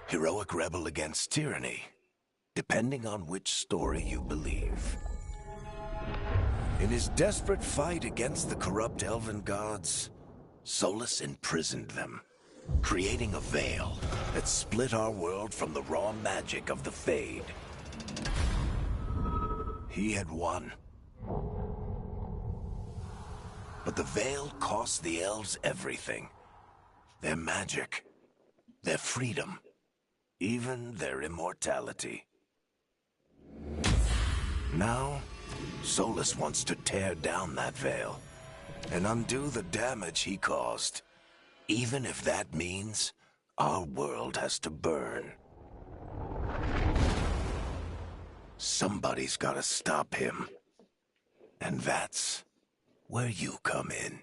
heroic rebel against tyranny, depending on which story you believe. In his desperate fight against the corrupt elven gods, Solas imprisoned them, creating a veil that split our world from the raw magic of the Fade. He had won. But the veil cost the elves everything. Their magic, their freedom, even their immortality. Now, Solas wants to tear down that veil and undo the damage he caused, even if that means our world has to burn. Somebody's gotta stop him. And that's where you come in.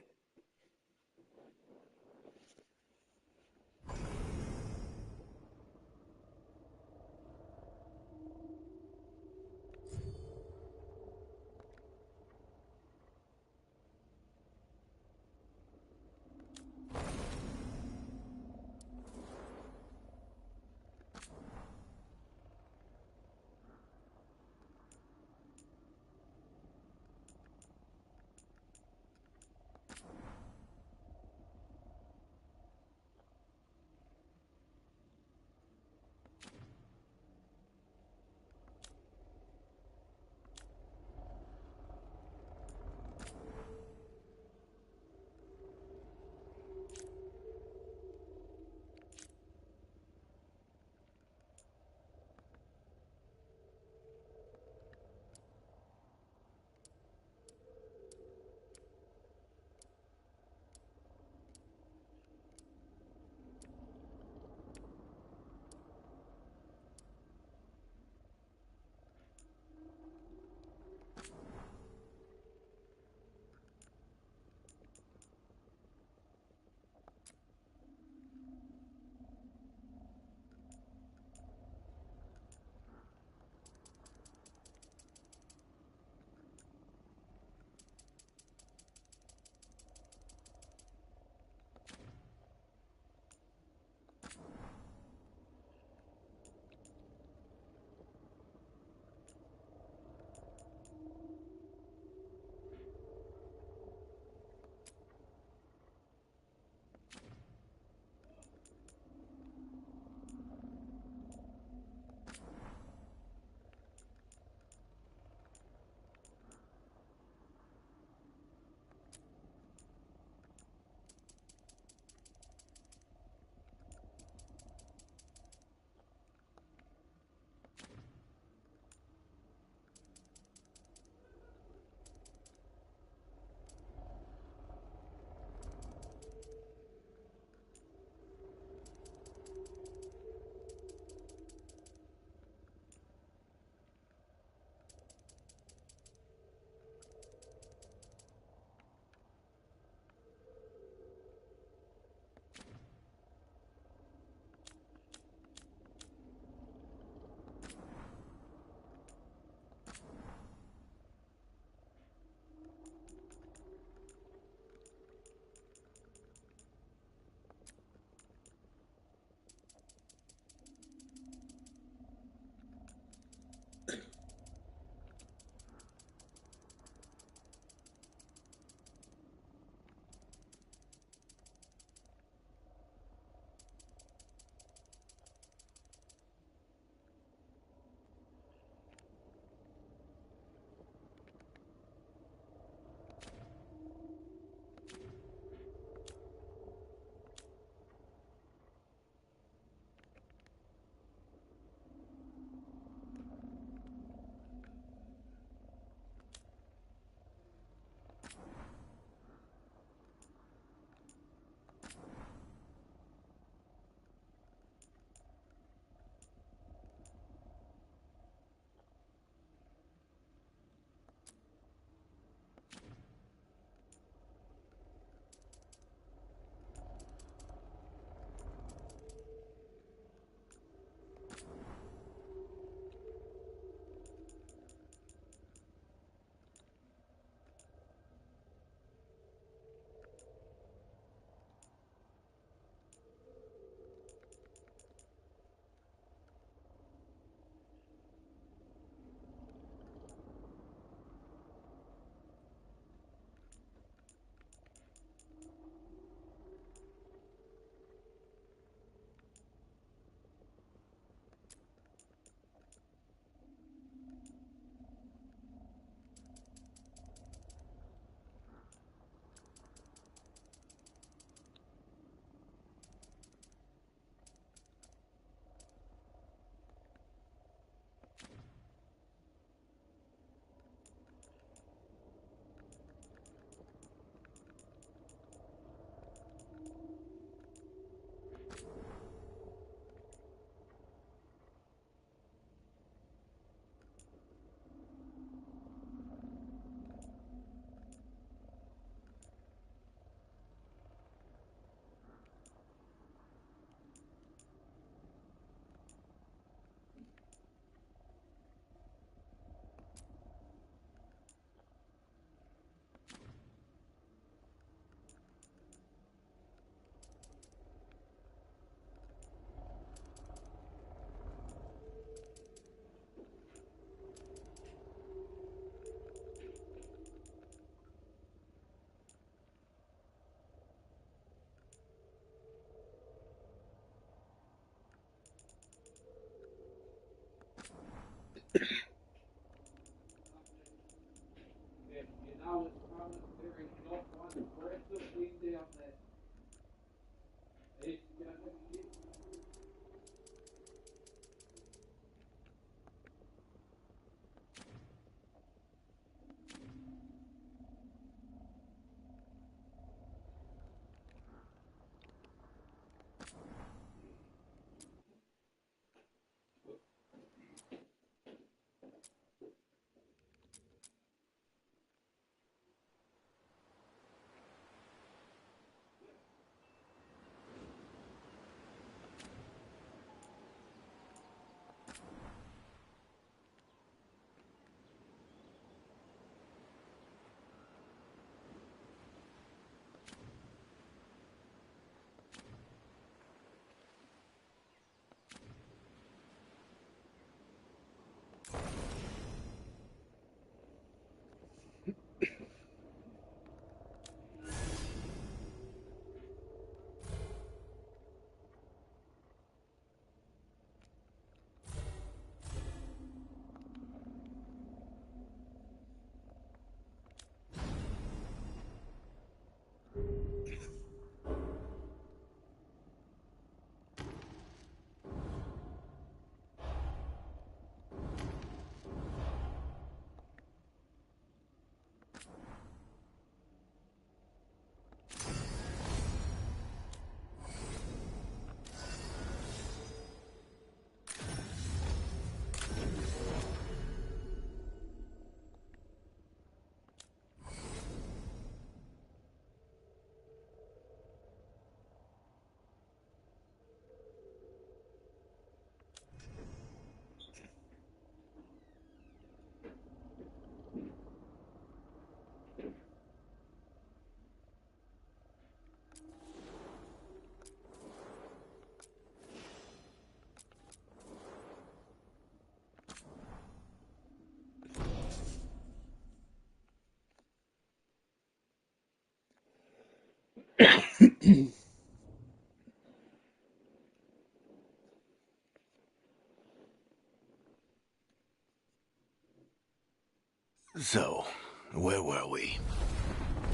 So, where were we?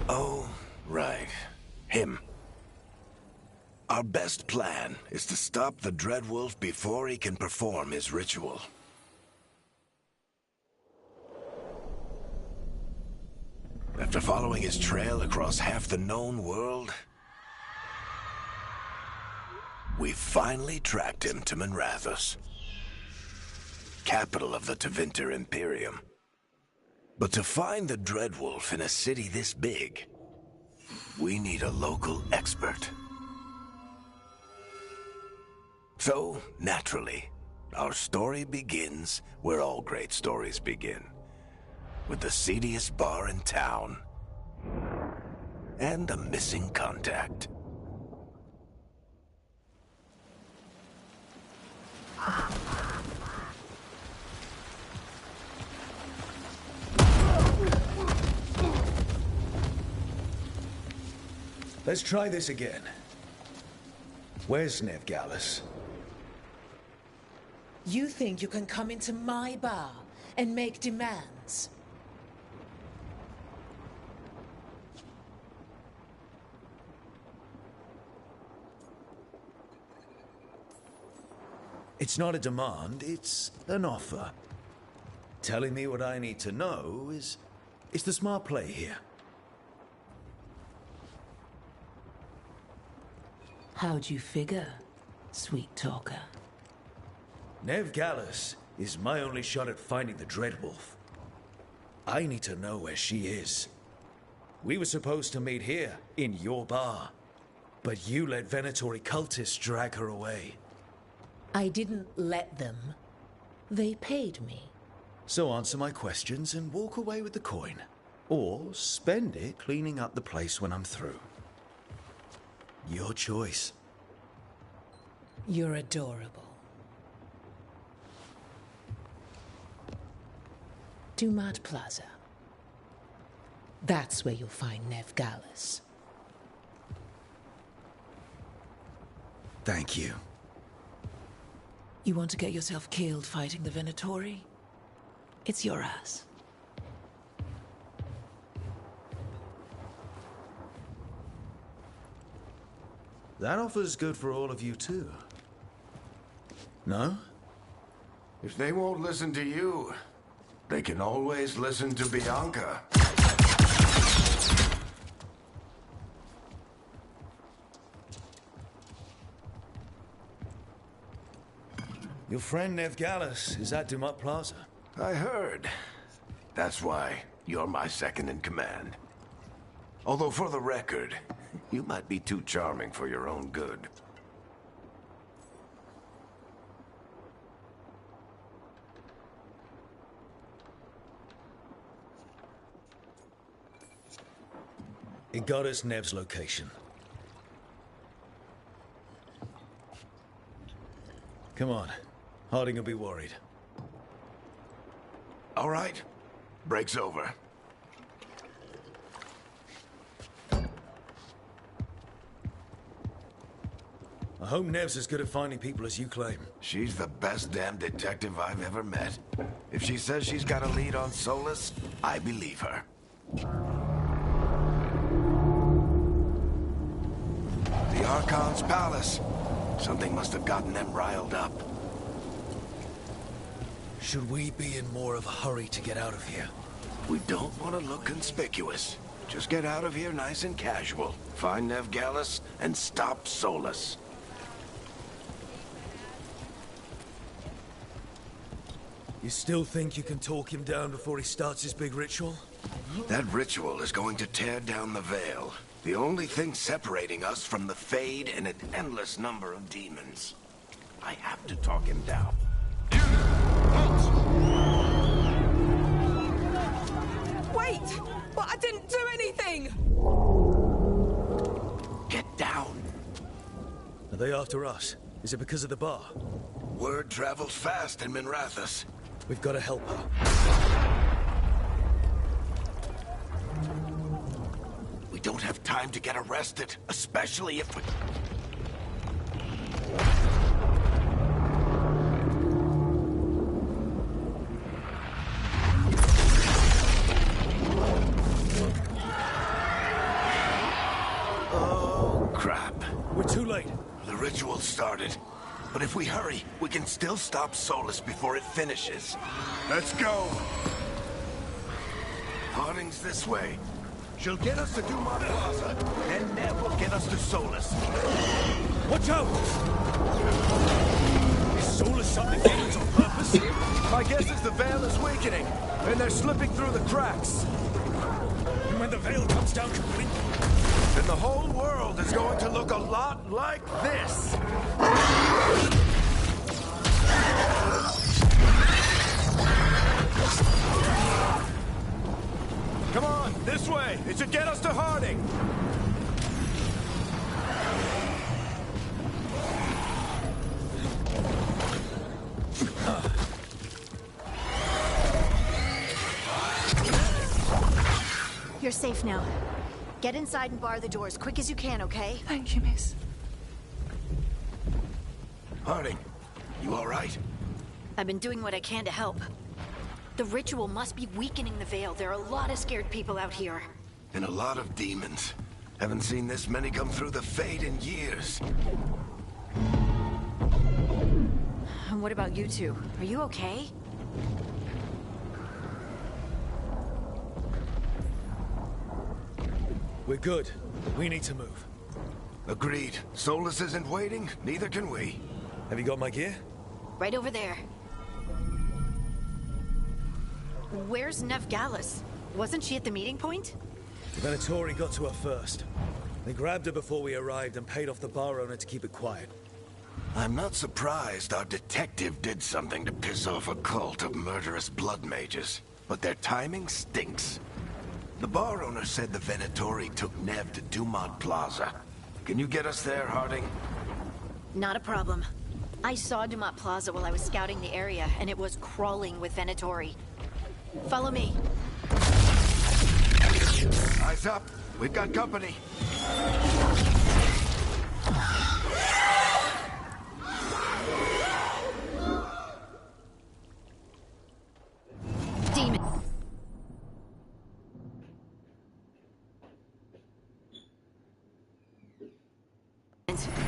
Oh, right. Him. Our best plan is to stop the Dreadwolf before he can perform his ritual. After following his trail across half the known world, we finally tracked him to Minrathous, capital of the Tevinter Imperium. But to find the Dreadwolf in a city this big, we need a local expert. So, naturally, our story begins where all great stories begin. With the seediest bar in town, and a missing contact. Let's try this again. Where's Nev Gallus? You think you can come into my bar and make demands? It's not a demand, it's an offer. Telling me what I need to know is the smart play here. How'd you figure, sweet talker? Nev Gallus is my only shot at finding the Dreadwolf. I need to know where she is. We were supposed to meet here, in your bar. But you let Venatori cultists drag her away. I didn't let them. They paid me. So answer my questions and walk away with the coin. Or spend it cleaning up the place when I'm through. Your choice. You're adorable. Dumat Plaza. That's where you'll find Nev Gallus. Thank you. You want to get yourself killed fighting the Venatori? It's your ass. That offer's good for all of you too. No? If they won't listen to you, they can always listen to Bianca. Your friend Nev Gallus is at Dumat Plaza. I heard. That's why you're my second in command. Although for the record, you might be too charming for your own good. It got us Nev's location. Come on. Harding will be worried. All right. Break's over. I hope Nev's as good at finding people as you claim. She's the best damn detective I've ever met. If she says she's got a lead on Solas, I believe her. The Archon's palace. Something must have gotten them riled up. Should we be in more of a hurry to get out of here? We don't want to look conspicuous. Just get out of here nice and casual. Find Nev Gallus and stop Solas. You still think you can talk him down before he starts his big ritual? That ritual is going to tear down the veil. The only thing separating us from the Fade and an endless number of demons. I have to talk him down. Wait! But I didn't do anything! Get down. Are they after us? Is it because of the bar? Word travels fast in Minrathous. We've got to help her. We don't have time to get arrested, especially if we... Oh, crap. We're too late. The ritual started. But if we hurry, we can still stop Solas before it finishes. Let's go! Harding's this way. She'll get us to Dumat Plaza, then Nev will get us to Solas. Watch out! Is Solas summoning demons on purpose? My guess is the veil is weakening, and they're slipping through the cracks. And when the veil comes down completely, Then the whole world is going to look a lot like this. Come on, this way. It should get us to Harding. You're safe now. Get inside and bar the doors quick as you can, okay? Thank you, miss. Harding, you all right? I've been doing what I can to help. The ritual must be weakening the veil. There are a lot of scared people out here. And a lot of demons. Haven't seen this many come through the Fade in years. And what about you two? Are you okay? we're good. We need to move. Agreed. Solas isn't waiting, neither can we. Have you got my gear? Right over there. Where's Nev Gallus? Wasn't she at the meeting point? The Venatori got to her first. They grabbed her before we arrived and paid off the bar owner to keep it quiet. I'm not surprised our detective did something to piss off a cult of murderous blood mages, but their timing stinks. The bar owner said the Venatori took Nev to Dumat Plaza. Can you get us there, Harding? Not a problem. I saw Dumat Plaza while I was scouting the area, and it was crawling with Venatori. Follow me. Eyes up. We've got company.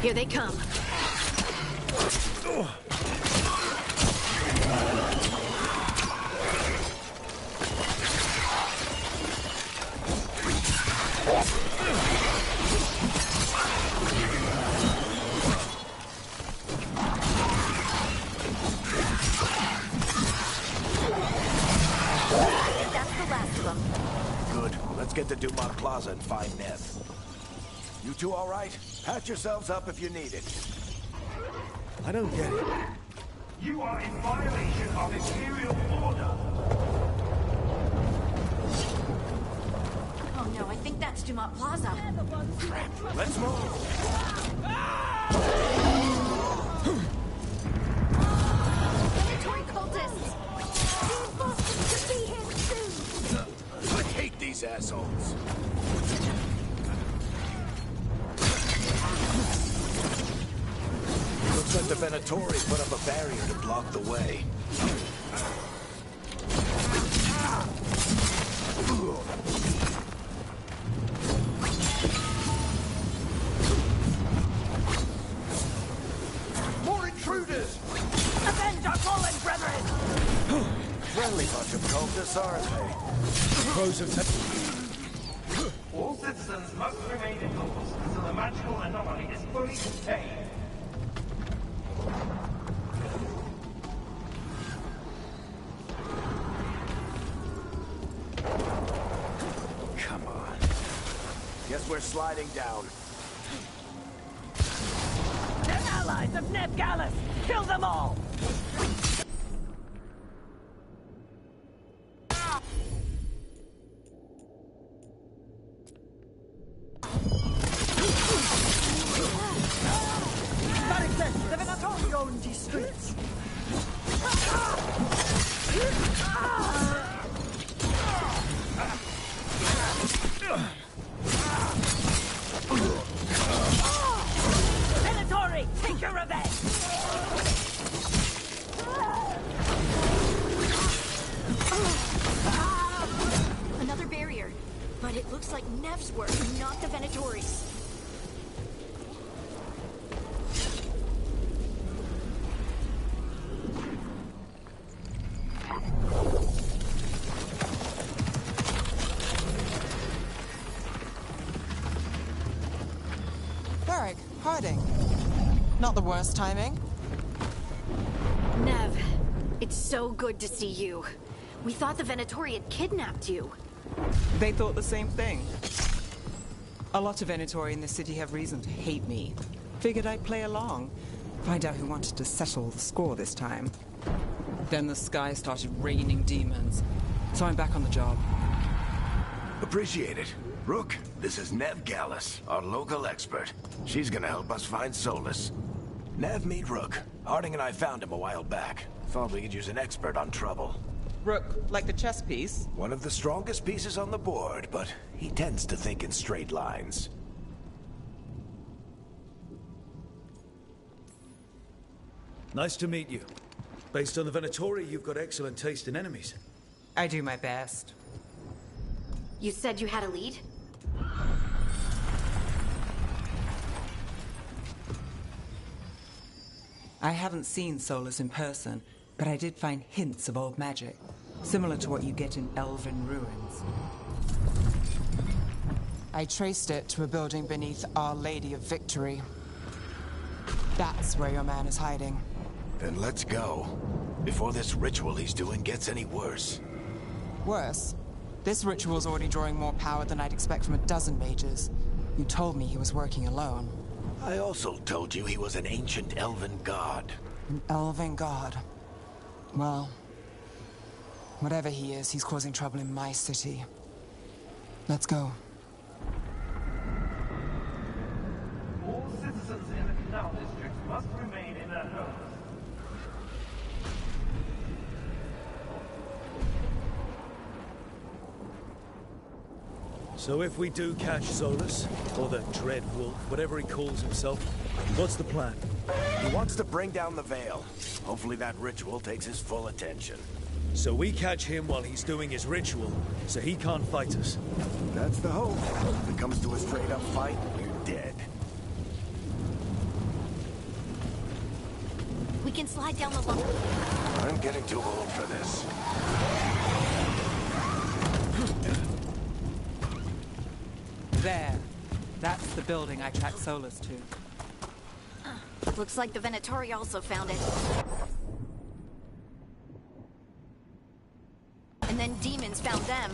Here they come. Get to Dumont Plaza and find Nev. You two all right? Patch yourselves up if you need it. I don't get it. You are in violation of Imperial order. Oh no, I think that's Dumont Plaza. Crap. Let's move. Military cultists! Reinforcements should be here soon! I hate these assholes. Looks like the Venatori put up a barrier to block the way. More intruders! Avenge our fallen brethren! Friendly bunch of cultists, aren't they? Crows have All citizens must remain indoors until the magical anomaly is fully contained. Come on. Guess we're sliding down. They're allies of Neb Gallus! Kill them all! The Venatori own these streets! Venatori, take your revenge! Another barrier. But it looks like Nev's work, not the Venatori's. Varric, Harding. Not the worst timing. Nev, it's so good to see you. We thought the Venatori had kidnapped you. They thought the same thing. A lot of Venatori in the city have reason to hate me. Figured I'd play along. Find out who wanted to settle the score this time. Then the sky started raining demons. So I'm back on the job. Appreciate it. Rook, this is Nev Gallus, our local expert. She's gonna help us find Solus. Nev, meet Rook. Harding and I found him a while back. Thought we could use an expert on trouble. Rook, like the chess piece? One of the strongest pieces on the board, but he tends to think in straight lines. Nice to meet you. Based on the Venatori, you've got excellent taste in enemies. I do my best. You said you had a lead? I haven't seen Solus in person, but I did find hints of old magic, similar to what you get in elven ruins. I traced it to a building beneath Our Lady of Victory. That's where your man is hiding. Then let's go. Before this ritual he's doing gets any worse. Worse, this ritual's already drawing more power than I'd expect from a dozen mages. You told me he was working alone. I also told you he was an ancient elven god. An elven god. Well, whatever he is, he's causing trouble in my city. Let's go. All citizens in the Canal District must remain in their homes. So if we do catch Solus, or the Dread Wolf, whatever he calls himself, what's the plan? He wants to bring down the Veil. Hopefully that ritual takes his full attention. So we catch him while he's doing his ritual, so he can't fight us. That's the hope. If it comes to a straight-up fight, we're dead. can slide down the lumber. I'm getting too old for this. There. That's the building I tracked Solus to. Looks like the Venatori also found it. And then demons found them.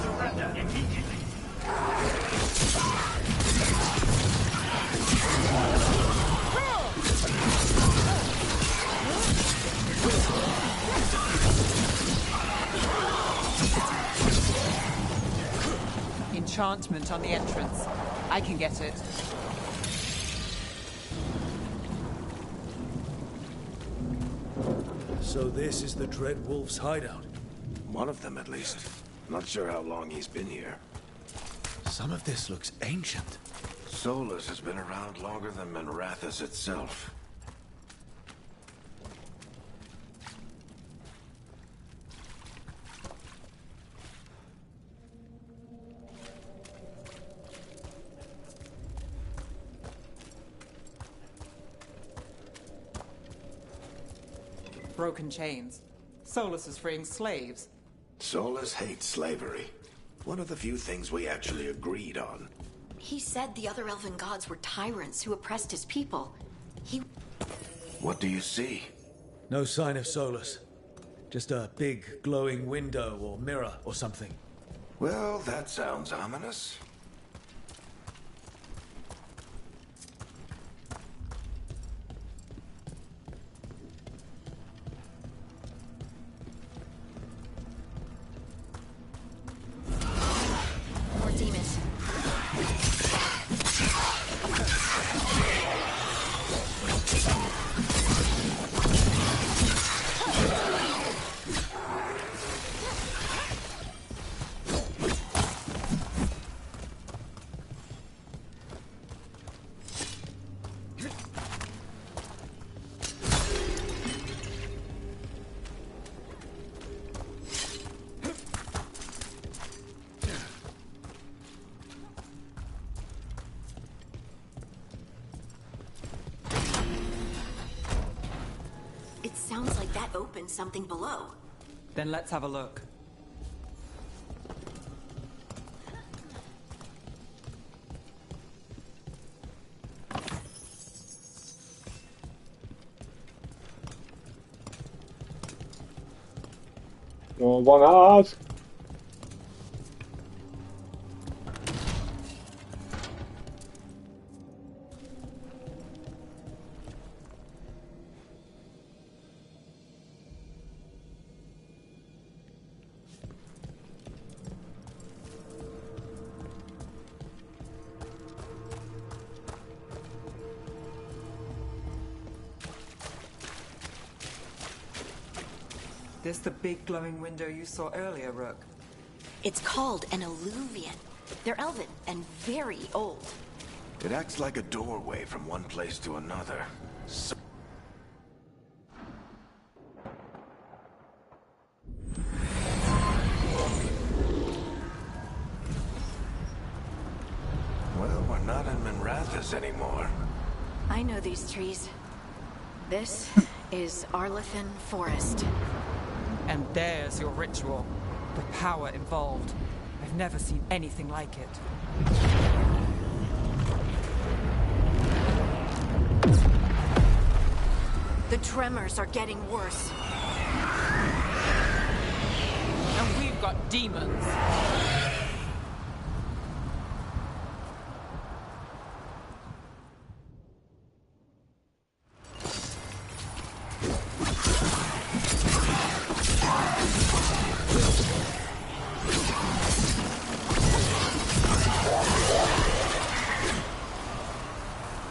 Surrender immediately. Enchantment on the entrance. I can get it. So this is the Dread Wolf's hideout. One of them, at least. Not sure how long he's been here. Some of this looks ancient. Solus has been around longer than Minrathous itself. Broken chains. Solus is freeing slaves. Solus hates slavery. One of the few things we actually agreed on. He said the other elven gods were tyrants who oppressed his people. What do you see? No sign of Solus. Just a big glowing window or mirror or something. Well, that sounds ominous. More demons. It sounds like that opened something below. Then let's have a look. No one asked. This the big glowing window you saw earlier, Rook? It's called an alluvian. They're elven and very old. It acts like a doorway from one place to another. Well, we're not in Minrathous anymore. I know these trees. This is Arlathan Forest. And there's your ritual. The power involved. I've never seen anything like it. The tremors are getting worse. And we've got demons.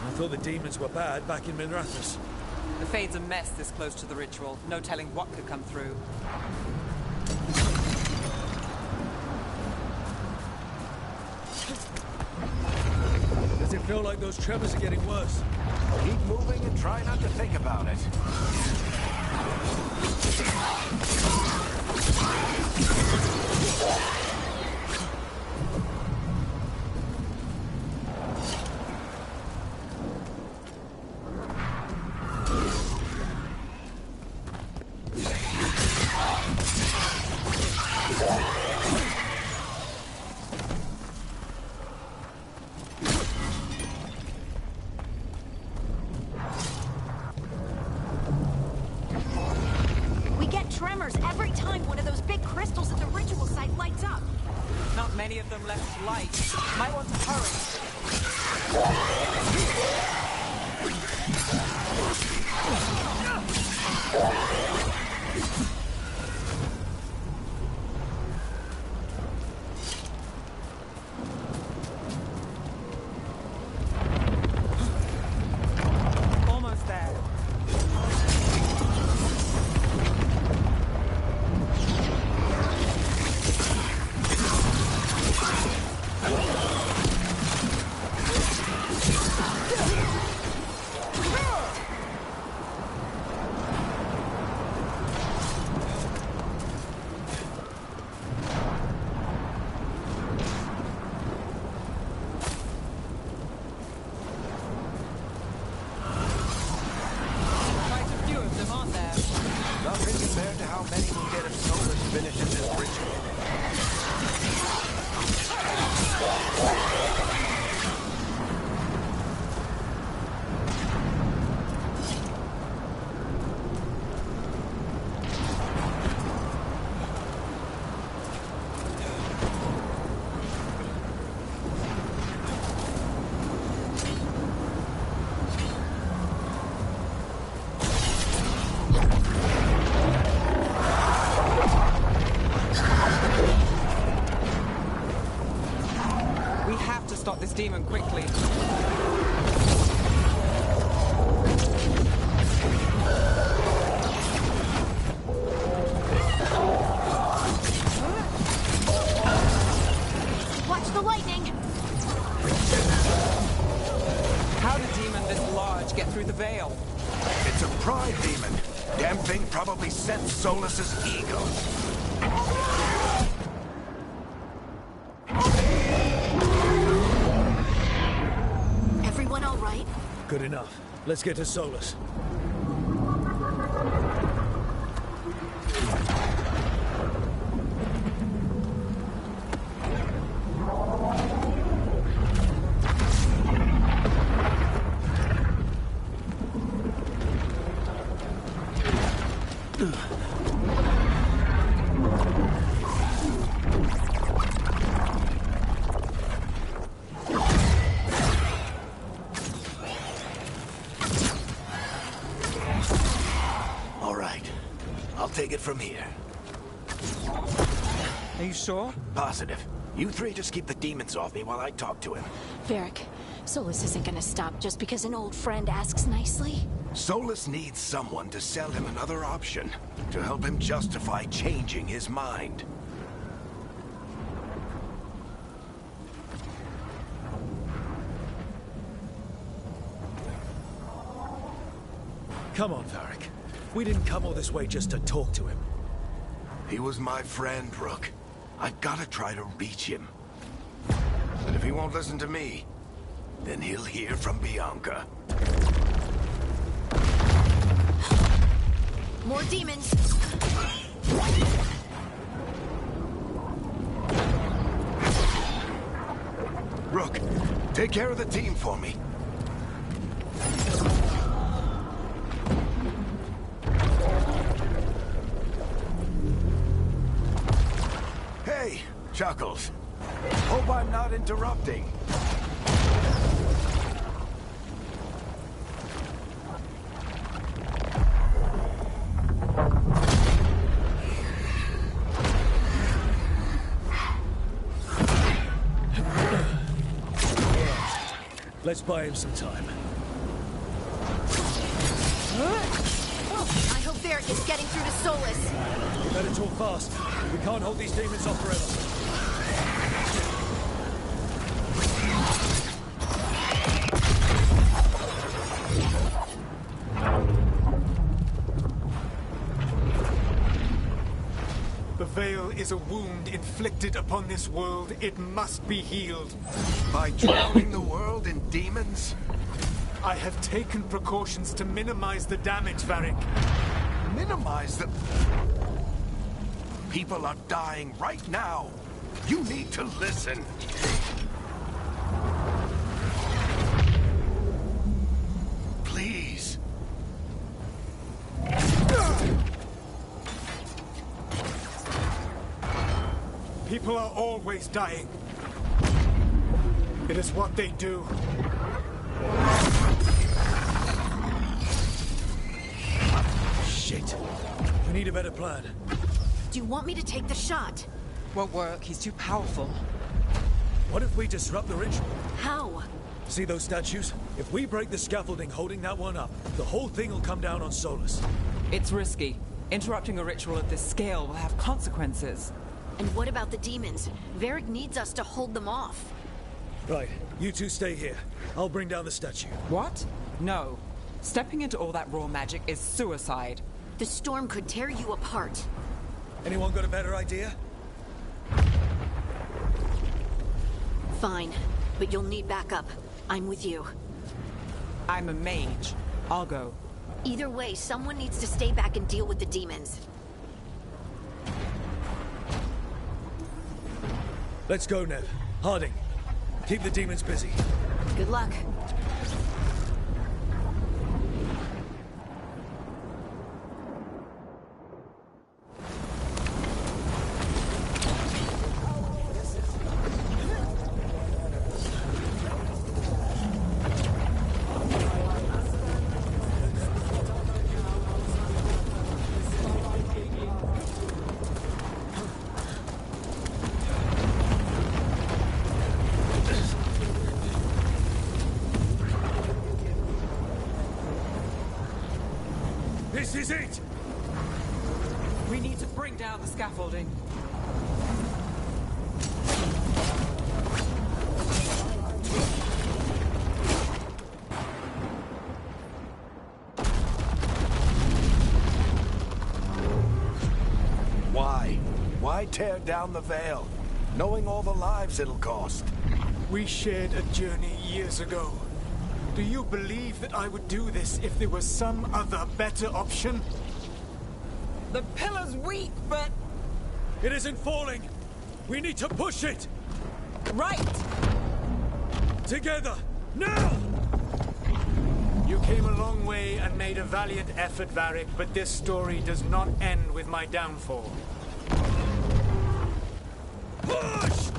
I thought the demons were bad back in Minrathous. The Fade's a mess this close to the ritual. No telling what could come through. Does it feel like those tremors are getting worse? Keep moving and try not to think about it. many of them left light. Might want to hurry. Almost there. Quite a few of them, aren't there? Nothing compared to how many will get if Solus finishes his ritual. We have to stop this demon quickly. Watch the lightning! How did a demon this large get through the veil? It's a pride demon. Damn thing probably sensed Solus's ego. Everyone all right? Good enough. Let's get to Solus. All right. I'll take it from here. Are you sure? Positive. You three just keep the demons off me while I talk to him. Varric, Solus isn't gonna stop just because an old friend asks nicely. Solus needs someone to sell him another option, to help him justify changing his mind. Come on, Varric. We didn't come all this way just to talk to him. He was my friend, Rook. I've gotta try to reach him. But if he won't listen to me, then he'll hear from Bianca. More demons! Rook, take care of the team for me. Hey, Chuckles. Hope I'm not interrupting. Let's buy him some time. I hope Varric is getting through to Solus. You better talk fast. We can't hold these demons off forever. The veil is a wound inflicted upon this world. It must be healed. By drowning the world in demons? I have taken precautions to minimize the damage, Varric. Minimize the... People are dying right now. You need to listen. Please. People People are always dying. It is what they do. Shit. We need a better plan. Do you want me to take the shot? Won't work. He's too powerful. What if we disrupt the ritual? How? See those statues? If we break the scaffolding holding that one up, the whole thing will come down on Solus. It's risky. Interrupting a ritual of this scale will have consequences. And what about the demons? Varric needs us to hold them off. Right, you two stay here. I'll bring down the statue. What? No. Stepping into all that raw magic is suicide. The storm could tear you apart. Anyone got a better idea? Fine, but you'll need backup. I'm with you. I'm a mage. I'll go. Either way, someone needs to stay back and deal with the demons. Let's go, Nev. Harding, keep the demons busy. Good luck. This is it! We need to bring down the scaffolding. Why tear down the Veil, knowing all the lives it'll cost? We shared a journey years ago. Do you believe that I would do this if there was some other better option? The pillar's weak, but... It isn't falling! We need to push it! Right! Together! Now! You came a long way and made a valiant effort, Varric, but this story does not end with my downfall. Push!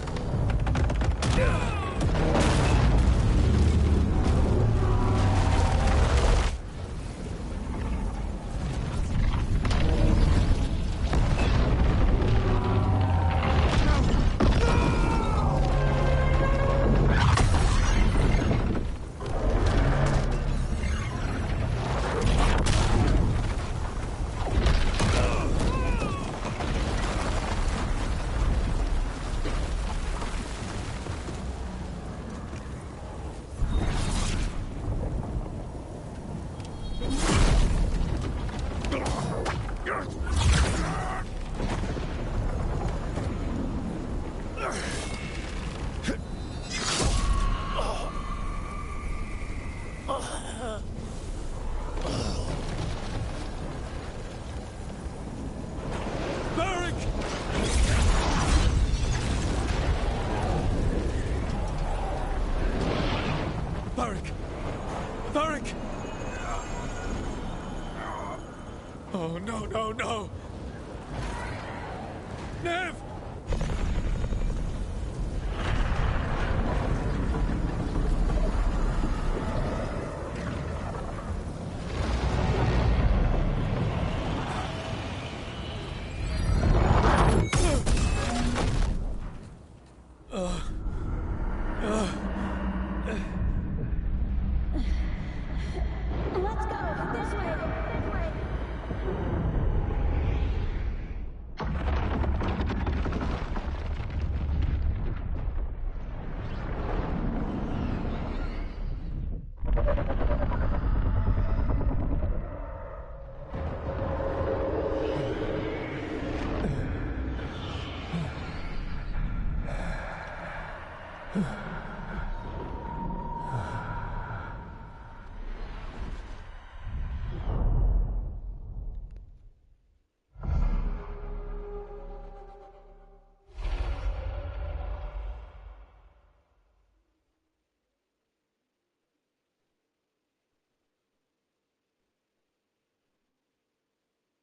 Varric! Oh, no, no, no! Nev! Let's go! This way! This way!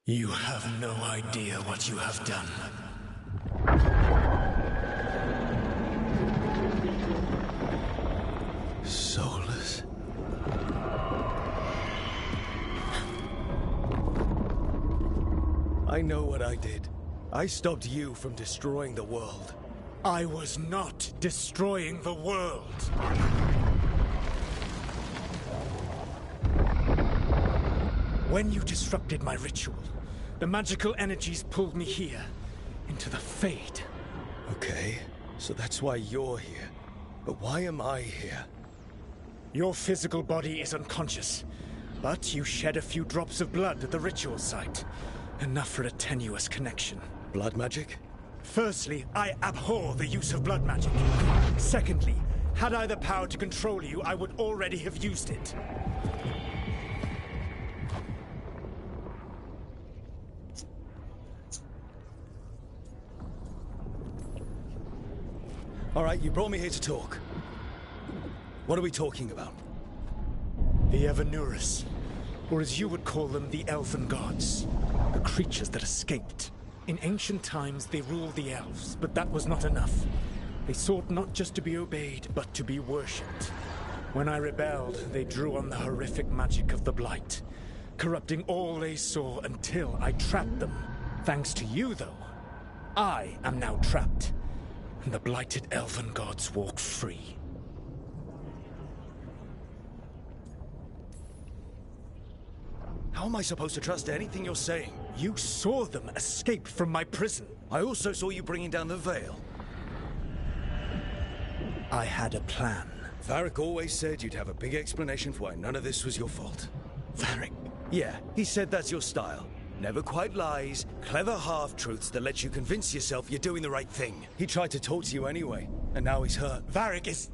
You have no idea what you have done. I know what I did. I stopped you from destroying the world. I was not destroying the world. When you disrupted my ritual, the magical energies pulled me here, into the Fade. Okay, so that's why you're here. But why am I here? Your physical body is unconscious, but you shed a few drops of blood at the ritual site. Enough for a tenuous connection. Blood magic? Firstly, I abhor the use of blood magic. Secondly, had I the power to control you, I would already have used it. All right, you brought me here to talk. What are we talking about? The Evanurus, or as you would call them, the Elven Gods. The creatures that escaped. In ancient times, they ruled the elves, but that was not enough. They sought not just to be obeyed, but to be worshipped. When I rebelled, they drew on the horrific magic of the Blight, corrupting all they saw until I trapped them. Thanks to you, though, I am now trapped, and the blighted Elven Gods walk free. How am I supposed to trust anything you're saying? You saw them escape from my prison. I also saw you bringing down the veil. I had a plan. Varric always said you'd have a big explanation for why none of this was your fault. Varric? Yeah, he said that's your style. Never quite lies, clever half-truths that let you convince yourself you're doing the right thing. He tried to talk to you anyway, and now he's hurt. Varric is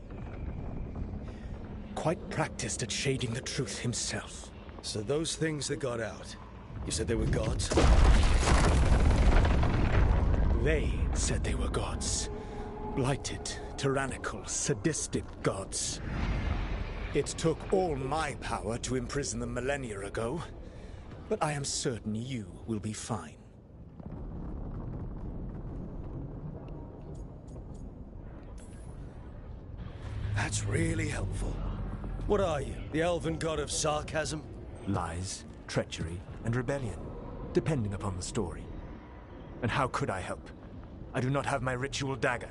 quite practiced at shading the truth himself. So those things that got out, you said they were gods? They said they were gods. Blighted, tyrannical, sadistic gods. It took all my power to imprison them millennia ago, but I am certain you will be fine. That's really helpful. What are you, the elven god of sarcasm? Lies, treachery, and rebellion, depending upon the story. And how could I help? I do not have my ritual dagger.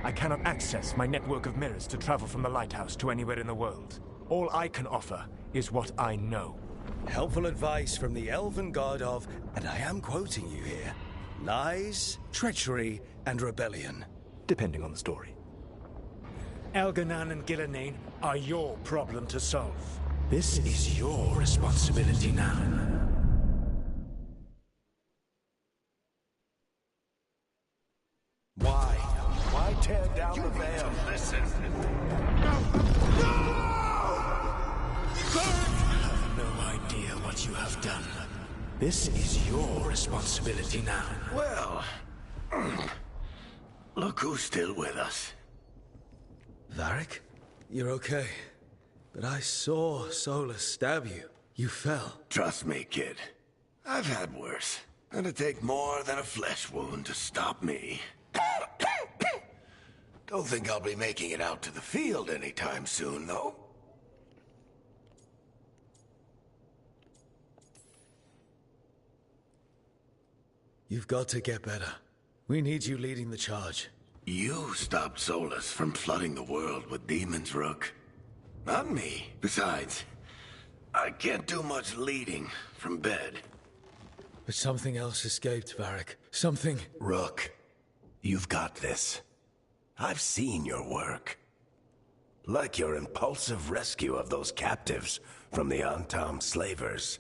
I cannot access my network of mirrors to travel from the lighthouse to anywhere in the world. All I can offer is what I know. Helpful advice from the elven god of, and I am quoting you here, lies, treachery, and rebellion. Depending on the story. Elganan and Gillenane are your problem to solve. This is your responsibility now. Why? Why tear down the veil? Listen. You have no idea what you have done. This is your responsibility now. Well, look who's still with us. Varric? You're okay. But I saw Solus stab you. You fell. Trust me, kid. I've had worse. It'd take more than a flesh wound to stop me. Don't think I'll be making it out to the field anytime soon, though. You've got to get better. We need you leading the charge. You stopped Solus from flooding the world with demons, Rook. Not me. Besides, I can't do much leading from bed. But something else escaped, Varric. Something... Rook, you've got this. I've seen your work. Like your impulsive rescue of those captives from the Antam slavers.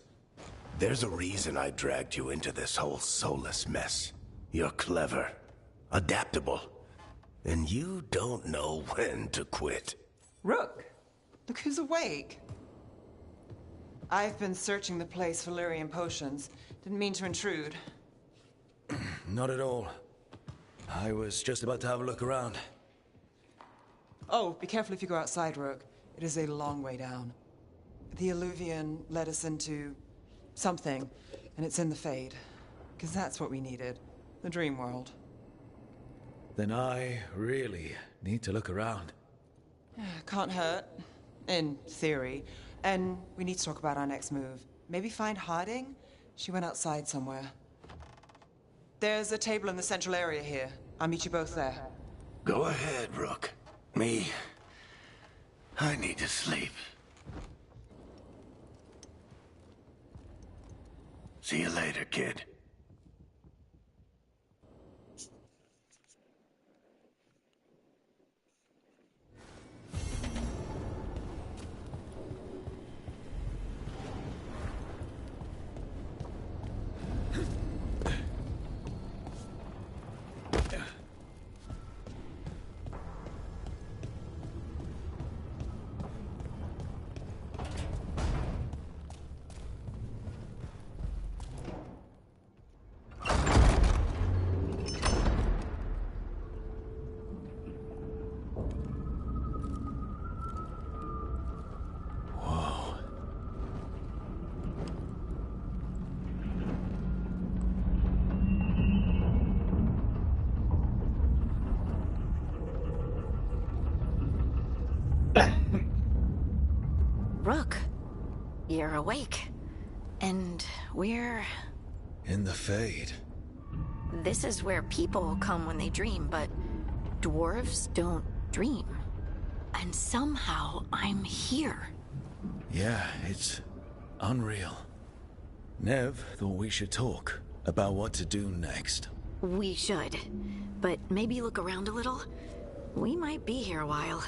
There's a reason I dragged you into this whole Solus mess. You're clever, adaptable, and you don't know when to quit. Rook, look who's awake. I've been searching the place for Lyrian potions. Didn't mean to intrude. Not at all. I was just about to have a look around. Oh, be careful if you go outside, Rook. It is a long way down. The Alluvian led us into something, and it's in the Fade. Because that's what we needed. The dream world. Then I really need to look around. Can't hurt. In theory. And we need to talk about our next move. Maybe find Harding? She went outside somewhere. There's a table in the central area here. I'll meet you both there. Go ahead, Rook. I need to sleep. See you later, kid. Rook, you're awake. And we're... In the Fade. This is where people come when they dream, but dwarves don't dream. And somehow I'm here. Yeah, it's unreal. Nev thought we should talk about what to do next. We should. But maybe look around a little. We might be here a while.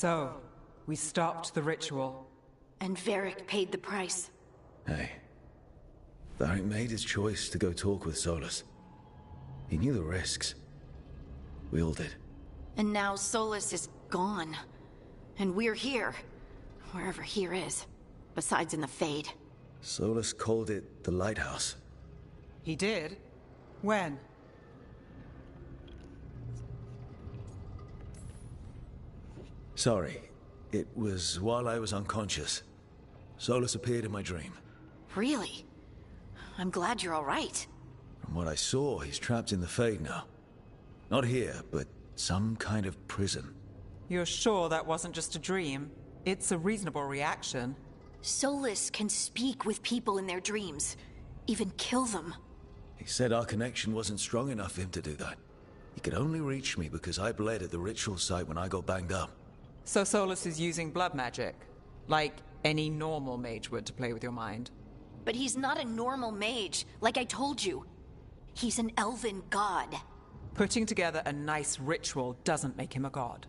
So, we stopped the ritual. And Varric paid the price. Hey. Varric made his choice to go talk with Solus. He knew the risks. We all did. And now Solus is gone. And we're here. Wherever here is. Besides in the Fade. Solus called it the Lighthouse. He did? When? Sorry. It was while I was unconscious. Solus appeared in my dream. Really? I'm glad you're all right. From what I saw, he's trapped in the Fade now. Not here, but some kind of prison. You're sure that wasn't just a dream? It's a reasonable reaction. Solus can speak with people in their dreams. Even kill them. He said our connection wasn't strong enough for him to do that. He could only reach me because I bled at the ritual site when I got banged up. So Solus is using blood magic? Like any normal mage would to play with your mind? But he's not a normal mage, like I told you. He's an elven god. Putting together a nice ritual doesn't make him a god.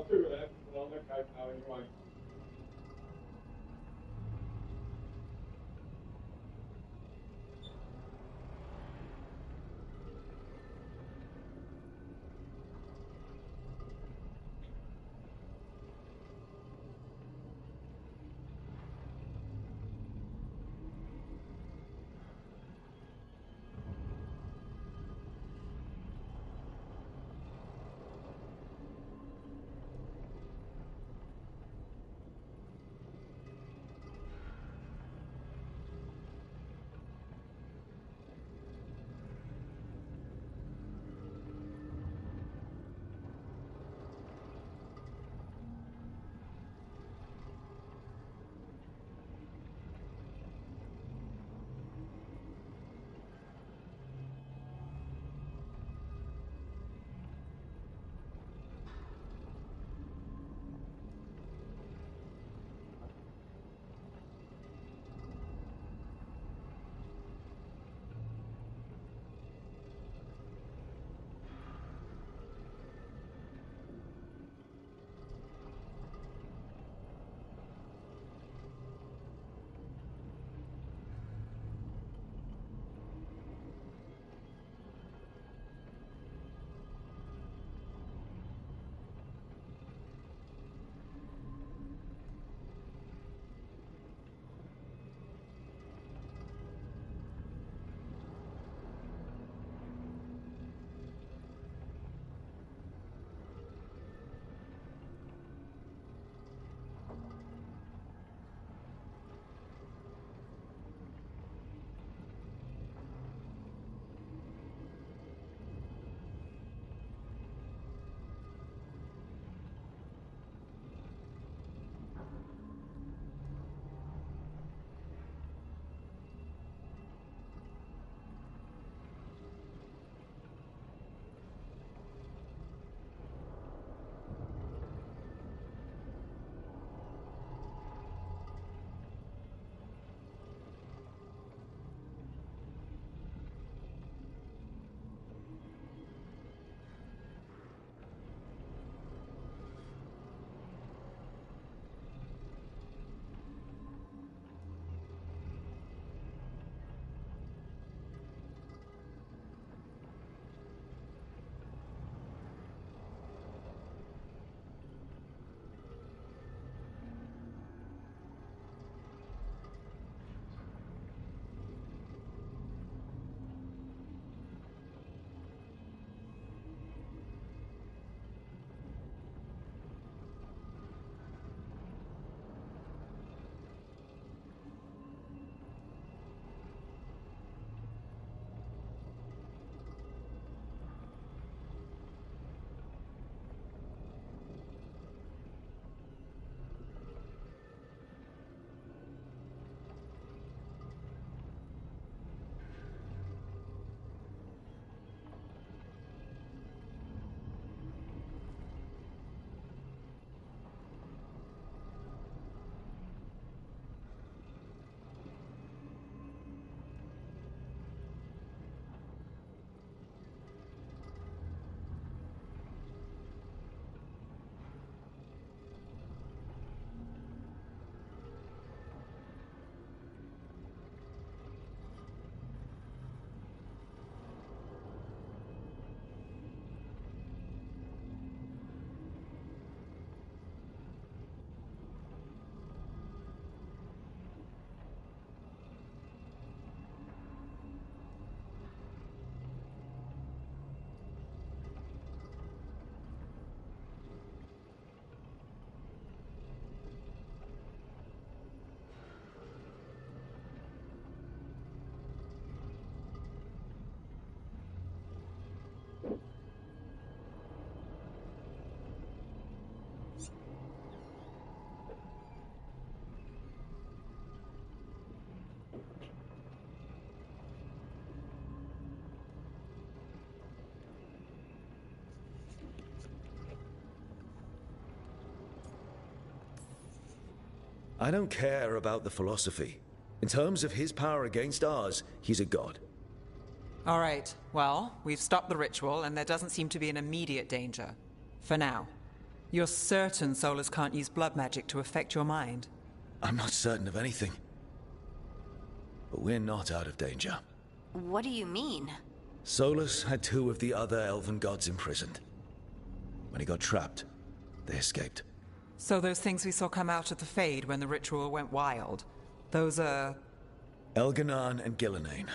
tur det, för de är kajt här anyway. I don't care about the philosophy. In terms of his power against ours, he's a god. All right, well, we've stopped the ritual, and there doesn't seem to be an immediate danger. For now. You're certain Solus can't use blood magic to affect your mind? I'm not certain of anything. But we're not out of danger. What do you mean? Solus had 2 of the other elven gods imprisoned. When he got trapped, they escaped. So those things we saw come out of the Fade when the ritual went wild, those are... Elganon and Gillenane.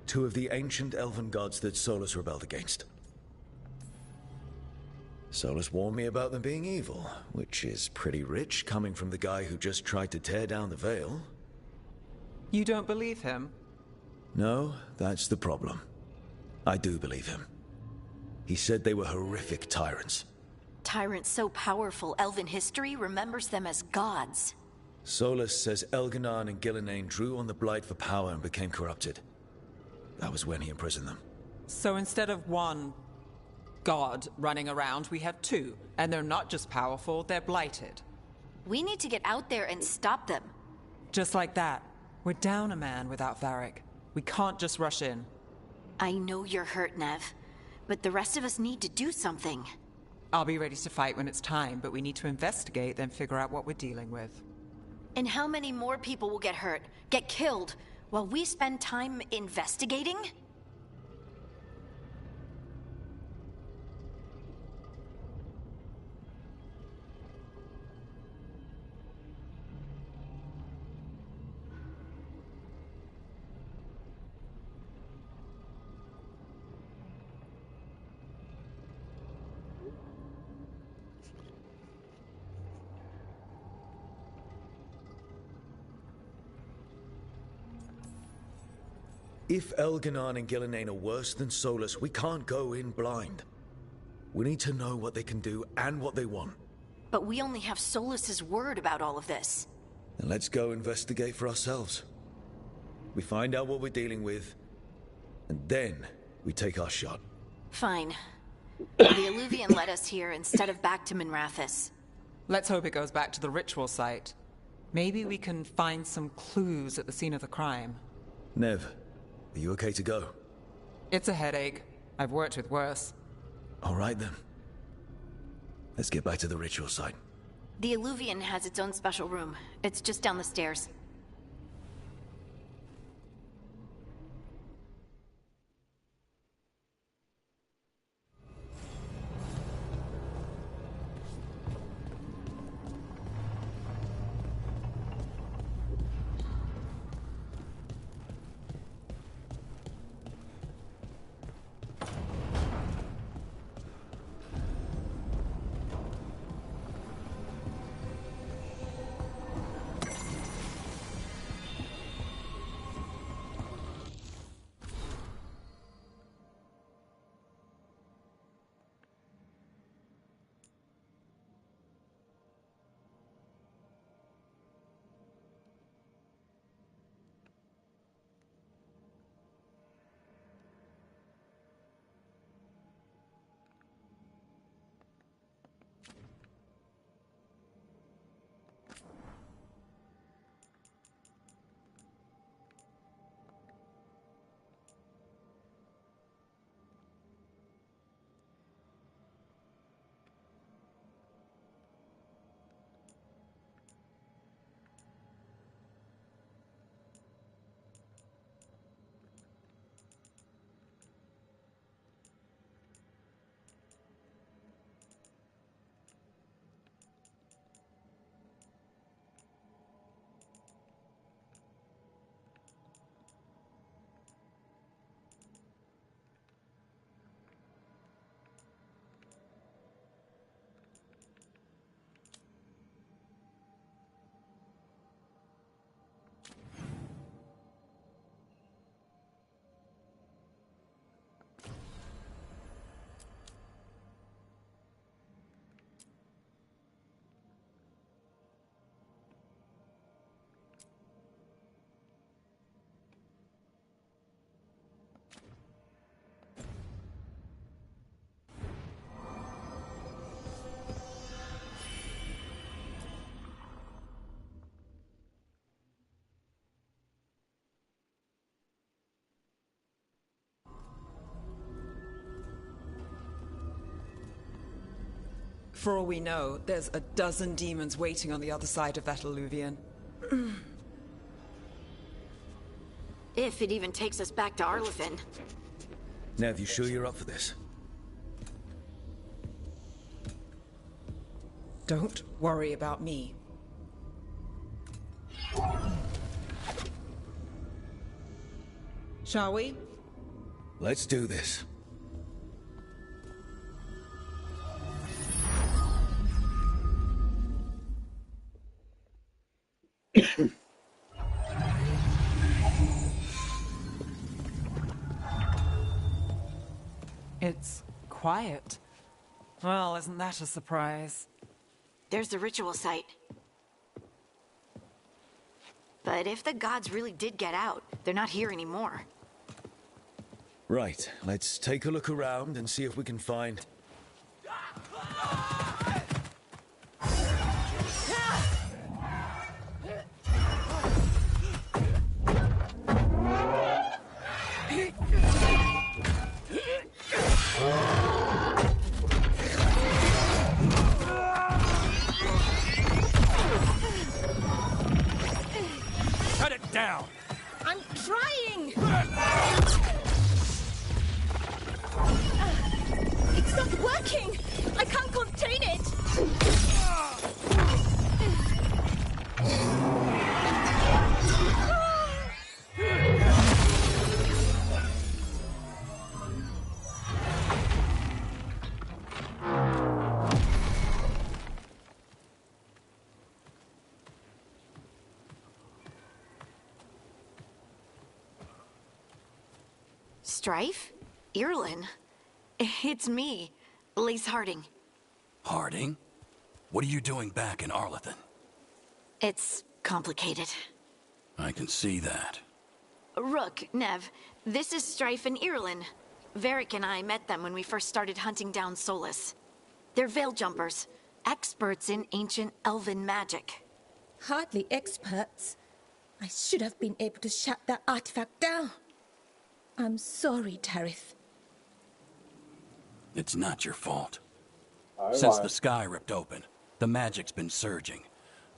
2 of the ancient elven gods that Solus rebelled against. Solus warned me about them being evil, which is pretty rich coming from the guy who just tried to tear down the veil. You don't believe him? No, that's the problem. I do believe him. He said they were horrific tyrants. Tyrants so powerful, elven history remembers them as gods. Solus says Elganon and Gillenane drew on the Blight for power and became corrupted. That was when he imprisoned them. So instead of 1 god running around, we have 2. And they're not just powerful, they're blighted. We need to get out there and stop them. Just like that. We're down a man without Varric. We can't just rush in. I know you're hurt, Nev, but the rest of us need to do something. I'll be ready to fight when it's time, but we need to investigate, then figure out what we're dealing with. And how many more people will get hurt, get killed, while we spend time investigating? If Elganon and Gillenane are worse than Solus, we can't go in blind. We need to know what they can do and what they want. But we only have Solus's word about all of this. Then let's go investigate for ourselves. We find out what we're dealing with, and then we take our shot. Fine. The Illuvian led us here instead of back to Minrathous. Let's hope it goes back to the ritual site. Maybe we can find some clues at the scene of the crime. Nev, are you okay to go? It's a headache. I've worked with worse. All right then. Let's get back to the ritual site. The Illuvian has its own special room. It's just down the stairs. For all we know, there's a dozen demons waiting on the other side of that alluvion. If it even takes us back to Arlathan. Nev, you sure you're up for this? Don't worry about me. Shall we? Let's do this. It's quiet. Well, isn't that a surprise? There's the ritual site. But if the gods really did get out, they're not here anymore. Right, let's take a look around and see if we can find... Shut it down! I'm trying! It's not working! I can't contain it! Strife? Irulan? It's me, Lise Harding. Harding? What are you doing back in Arlathan? It's complicated. I can see that. Rook, Nev, this is Strife and Irulan. Varric and I met them when we first started hunting down Solas. They're veil jumpers, experts in ancient elven magic. Hardly experts. I should have been able to shut that artifact down. I'm sorry, Tarith. It's not your fault. Oh, Since wow. the sky ripped open, the magic's been surging.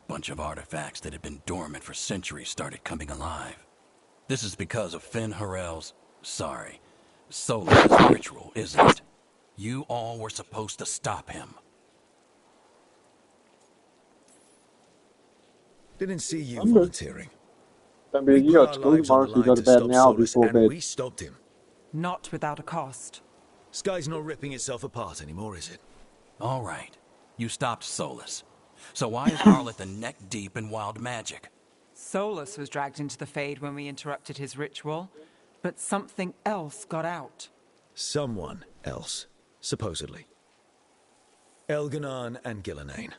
Bunch of artifacts that had been dormant for centuries started coming alive. This is because of Finn Harel's... Solas' ritual, isn't it? You all were supposed to stop him. Didn't see you I'm good. volunteering. Don't We be you put got our school lives on tomorrow, the so you line go to to bed stop now Solas, before and bed. we stopped him. Not without a cost. Sky's not ripping itself apart anymore, is it? All right. You stopped Solas. So why is Arlathan neck deep in wild magic? Solas was dragged into the Fade when we interrupted his ritual, but something else got out. Someone else, supposedly. Elganon and Gillenane.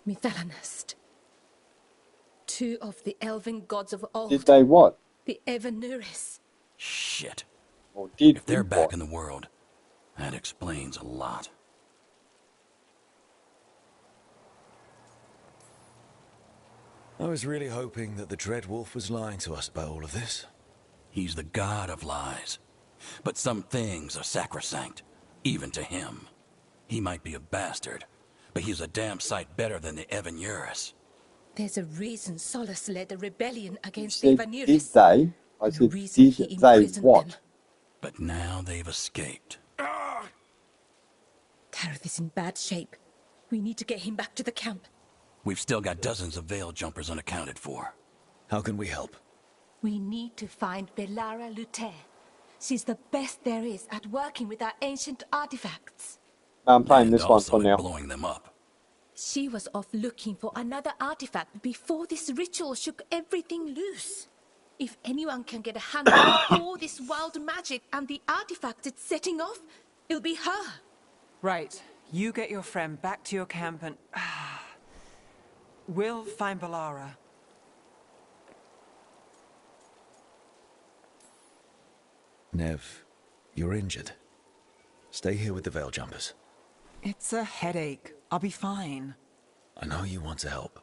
Mithalanast. Two of the elven gods of old. Did they what? The Evanuris. Shit. Or did If they're we back what? in the world, that explains a lot. I was really hoping that the Dread Wolf was lying to us about all of this. He's the god of lies. But some things are sacrosanct, even to him. He might be a bastard, but he's a damn sight better than the Evanuris. There's a reason Solas led a rebellion against Said, the did Evanuris. they? I The said, reason he did they imprisoned what? them. But now they've escaped. Tarith is in bad shape. We need to get him back to the camp. We've still got dozens of veil jumpers unaccounted for. How can we help? We need to find Belara Luther. She's the best there is at working with our ancient artifacts. I'm playing And this one also for at now. blowing them up. She was off looking for another artifact before this ritual shook everything loose. If anyone can get a handle on all this wild magic and the artifacts it's setting off, it'll be her. Right. You get your friend back to your camp and... we'll find Belara. Nev, you're injured. Stay here with the veil jumpers. It's a headache. I'll be fine. I know you want to help,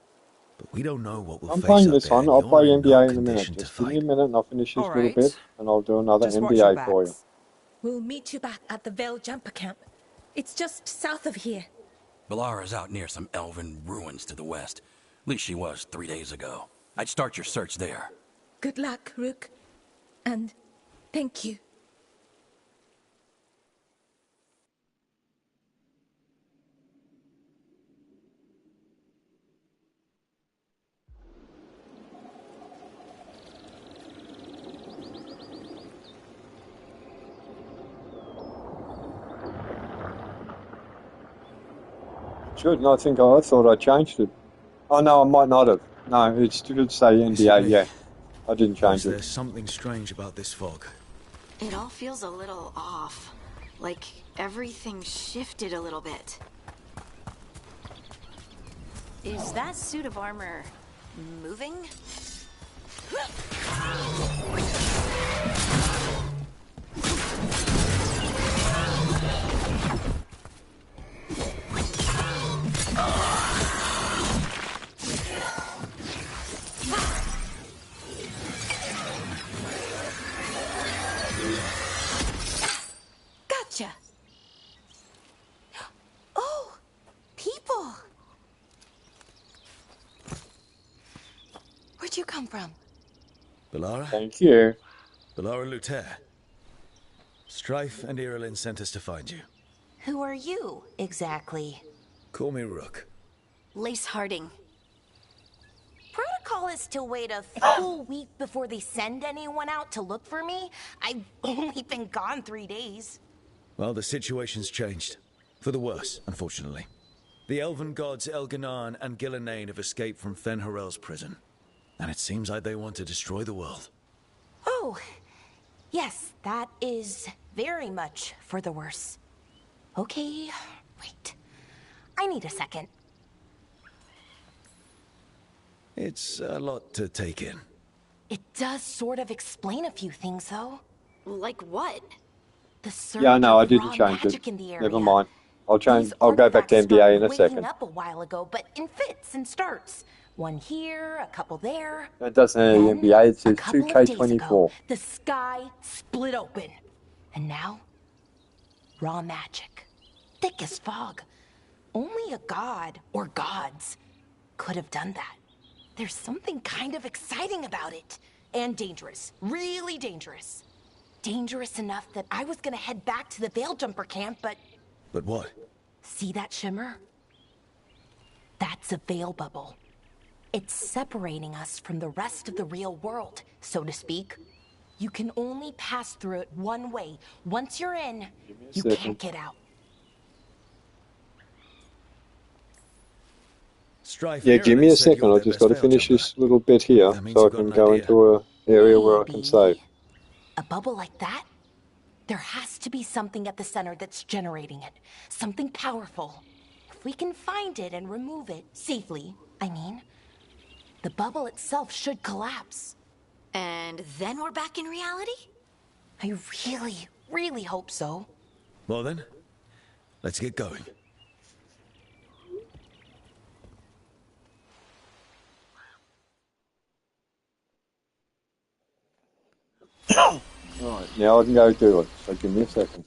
but we don't know what we'll I'm face playing up this there, one. and I'll you're play in no NBA in a minute. condition to Just give me a fight. minute and I'll finish this All little right. bit and I'll do another Just watch your NBA for you. backs. We'll meet you back at the Veil Jumper Camp. It's just south of here. Valara's out near some elven ruins to the west. At least she was 3 days ago. I'd start your search there. Good luck, Rook. And thank you. Should, and I thought I changed it. Oh no, I might not have. No, it should say NBA, yeah. I didn't change it. There's something strange about this fog. It all feels a little off. Like everything shifted a little bit. Is that suit of armor moving? Gotcha. Oh, people. Where'd you come from? Valara? Thank you. Valara Luther. Strife and Irulan sent us to find you. Who are you, exactly? Call me Rook. Lace Harding. Protocol is to wait a full week before they send anyone out to look for me. I've only been gone 3 days. Well, the situation's changed. For the worse, unfortunately. The elven gods Elganan and Gillenane have escaped from Fen'Harel's prison. And it seems like they want to destroy the world. Oh, yes, that is very much for the worse. Okay, wait. I need a second. It's a lot to take in. It does sort of explain a few things, though. Like what? The surge Yeah, no, I of didn't raw change magic it. in the area. Never mind. I'll These go back to artifacts NBA in a started second. waking up a while ago, but in fits and starts. One here, a couple there. It doesn't have the NBA, it says Couple of days 2K24. ago, the sky split open. And now, raw magic. Thick as fog. Only a god, or gods, could have done that. There's something kind of exciting about it. And dangerous. Really dangerous. Dangerous enough that I was gonna head back to the Veil Jumper camp, but... But what? See that shimmer? That's a veil bubble. It's separating us from the rest of the real world, so to speak. You can only pass through it one way. Once you're in, you can't get out. Strife Yeah, give me a second. I've just got to finish this little bit here so I can go into an area where I can save. A bubble like that? There has to be something at the center that's generating it. Something powerful. If we can find it and remove it, safely, I mean, the bubble itself should collapse. And then we're back in reality? I really, really hope so. Well then, let's get going. Right, now I can go do it. So give me a second.